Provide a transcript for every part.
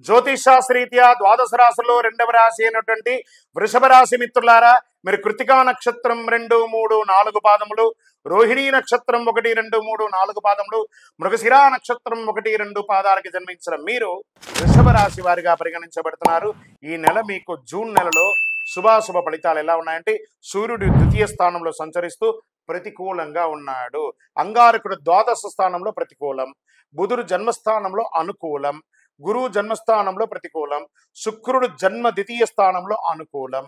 జ్యోతిషాస్త్రరీత్యా ద్వాదశ రాశుల్లో రెండవ రాశి అయినటువంటి వృషభ రాశి మిత్రులారా, మీరు కృతికా నక్షత్రం 2, 3, 4 పాదములు, రోహిణీ నక్షత్రం 1, 2, 3, 4 పాదములు, మృగశిరా నక్షత్రం 1, 2 పాదాలకి జన్మించిన మీరు వృషభ రాశి వారిగా పరిగణించబడుతున్నారు. ఈ నెల మీకు జూన్ నెలలో శుభాశుభ ఫలితాలు ఎలా ఉన్నాయంటే, సూర్యుడు ద్వితీయ స్థానంలో సంచరిస్తూ ప్రతికూలంగా ఉన్నాడు. అంగారకుడు ద్వాదశ స్థానంలో ప్రతికూలం, బుధుడు జన్మస్థానంలో అనుకూలం, గురువు జన్మస్థానంలో ప్రతికూలం, శుక్రుడు జన్మ ద్వితీయ స్థానంలో అనుకూలం,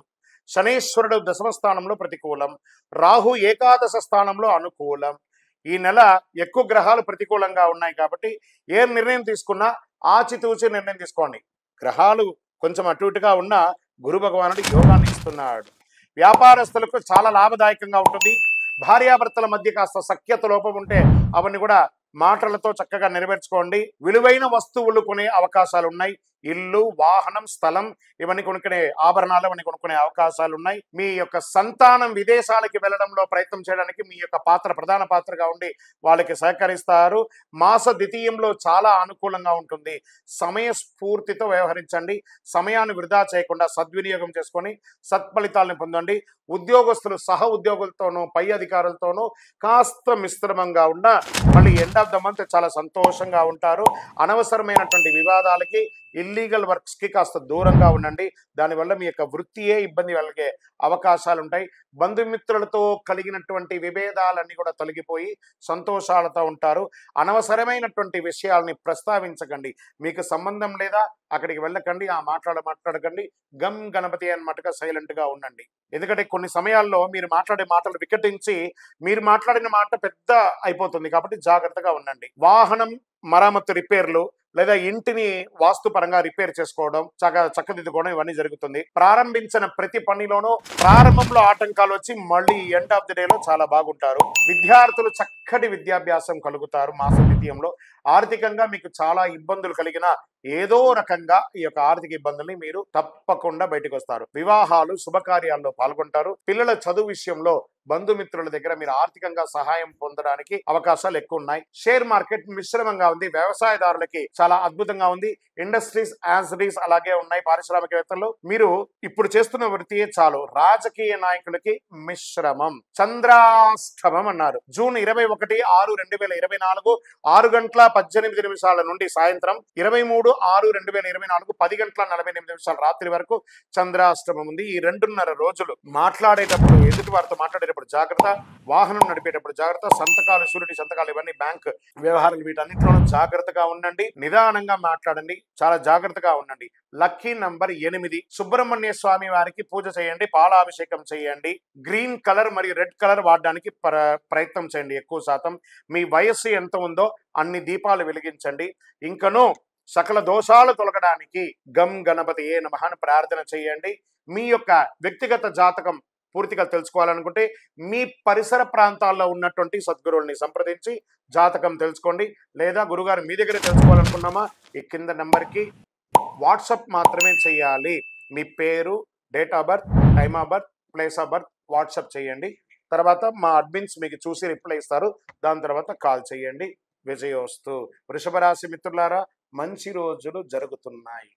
శనేశ్వరుడు దశమ స్థానంలో ప్రతికూలం, రాహు ఏకాదశ స్థానంలో అనుకూలం. ఈ నెల ఎక్కువ గ్రహాలు ప్రతికూలంగా ఉన్నాయి కాబట్టి ఏ నిర్ణయం తీసుకున్నా ఆచితూచి నిర్ణయం తీసుకోండి. గ్రహాలు కొంచెం అటు ఇటుగా ఉన్నా గురు భగవానుడు యోగాన్ని ఇస్తున్నాడు. వ్యాపారస్తులకు చాలా లాభదాయకంగా ఉంటుంది. భార్యాభర్తల మధ్య కాస్త సఖ్యత లోపం ఉంటే అవన్నీ కూడా మాటలతో చక్కగా నెరవేర్చుకోండి. విలువైన వస్తువులు కొనే అవకాశాలు ఉన్నాయి. ఇల్లు, వాహనం, స్థలం ఇవన్నీ కొనుక్కునే ఆభరణాలు ఇవన్నీ కొనుక్కునే అవకాశాలు ఉన్నాయి. మీ యొక్క సంతానం విదేశాలకి వెళ్ళడంలో ప్రయత్నం చేయడానికి మీ యొక్క పాత్ర ప్రధాన పాత్రగా ఉండి వాళ్ళకి సహకరిస్తారు. మాస ద్వితీయంలో చాలా అనుకూలంగా ఉంటుంది. సమయస్ఫూర్తితో వ్యవహరించండి. సమయాన్ని వృధా చేయకుండా సద్వినియోగం చేసుకొని సత్ఫలితాలను పొందండి. ఉద్యోగస్తులు సహ ఉద్యోగులతోనూ పై అధికారులతోనూ కాస్త మిశ్రమంగా ఉన్న మళ్ళీ ఎండ్ ఆఫ్ ద మంత్ చాలా సంతోషంగా ఉంటారు. అనవసరమైనటువంటి వివాదాలకి, ఇల్లీగల్ వర్క్స్కి కాస్త దూరంగా ఉండండి. దానివల్ల మీ యొక్క వృత్తియే ఇబ్బంది కలిగే అవకాశాలు ఉంటాయి. బంధుమిత్రులతో కలిగినటువంటి విభేదాలన్నీ కూడా తొలగిపోయి సంతోషాలతో ఉంటారు. అనవసరమైనటువంటి విషయాల్ని ప్రస్తావించకండి. మీకు సంబంధం లేదా అక్కడికి వెళ్ళకండి. మాట్లాడకండి. గమ్ గణపతి అన్నట్టుగా సైలెంట్గా ఉండండి. ఎందుకంటే కొన్ని సమయాల్లో మీరు మాట్లాడే మాటలు వికటించి మీరు మాట్లాడిన మాట పెద్ద అయిపోతుంది. కాబట్టి జాగ్రత్తగా ఉండండి. వాహనం మరామత్తు రిపేర్లు లేదా ఇంటిని వాస్తుపరంగా రిపేర్ చేసుకోవడం, చక్కదిద్దుకోవడం ఇవన్నీ జరుగుతుంది. ప్రారంభించిన ప్రతి పనిలోనూ ప్రారంభంలో ఆటంకాలు వచ్చి మళ్ళీ ఎండ్ ఆఫ్ ది డేలో చాలా బాగుంటారు. విద్యార్థులు చక్కటి విద్యాభ్యాసం కలుగుతారు. మాస ద్వితీయంలో ఆర్థికంగా మీకు చాలా ఇబ్బందులు కలిగిన ఏదో రకంగా ఈ యొక్క ఆర్థిక ఇబ్బందుల్ని మీరు తప్పకుండా బయటకు వస్తారు. వివాహాలు, శుభకార్యాల్లో పాల్గొంటారు. పిల్లల చదువు విషయంలో బంధుమిత్రుల దగ్గర మీరు ఆర్థికంగా సహాయం పొందడానికి అవకాశాలు ఎక్కువ ఉన్నాయి. షేర్ మార్కెట్ మిశ్రమంగా ఉంది. వ్యవసాయదారులకి చాలా అద్భుతంగా ఉంది. ఇండస్ట్రీస్, యాన్సరీస్ అలాగే ఉన్నాయి. పారిశ్రామికవేత్తలు మీరు ఇప్పుడు చేస్తున్న వృత్తియే చాలు. రాజకీయ నాయకులకి మిశ్రమం. చంద్రాష్టమం అన్నారు. జూన్ 21, 6, 2024 6:18 నుండి సాయంత్రం 23, 6, 2024 10:48 రాత్రి వరకు చంద్రాష్టమం ఉంది. ఈ 2.5 రోజులు మాట్లాడేటప్పుడు, ఎదుటి వారితో మాట్లాడేటప్పుడు జాగ్రత్త, వాహనం నడిపేటప్పుడు జాగ్రత్త, సంతకాలు, షూరిటీ సంతకాలు ఇవన్నీ బ్యాంక్ వ్యవహారాలు వీటన్నిటిలోనూ జాగ్రత్తగా ఉండండి. నిదానంగా మాట్లాడండి. చాలా జాగ్రత్తగా ఉండండి. Lucky number 8. సుబ్రహ్మణ్య స్వామి వారికి పూజ చేయండి. పాలాభిషేకం చేయండి. గ్రీన్ కలర్ మరియు రెడ్ కలర్ వాడడానికి ప్రయత్నం చేయండి. ఎక్కువ శాతం మీ వయస్సు ఎంత ఉందో అన్ని దీపాలు వెలిగించండి. ఇంకనూ సకల దోషాలు తొలగడానికి గం గణపతి ఏ నమః అని ప్రార్థన చేయండి. మీ యొక్క వ్యక్తిగత జాతకం పూర్తిగా తెలుసుకోవాలనుకుంటే మీ పరిసర ప్రాంతాల్లో ఉన్నటువంటి సద్గురువుల్ని సంప్రదించి జాతకం తెలుసుకోండి. లేదా గురుగారు మీ దగ్గర తెలుసుకోవాలనుకున్నామా, ఈ కింద నెంబర్కి వాట్సాప్ మాత్రమే చేయాలి. మీ పేరు, date of birth, time of birth, place of birth WhatsApp చేయండి. తర్వాత మా అడ్మిన్స్ మీకు చూసి రిప్లై ఇస్తారు. దాని తర్వాత కాల్ చేయండి. విజయోస్తు. వృషభ రాశి మిత్రులారా, మంచి రోజులు జరుగుతున్నాయి.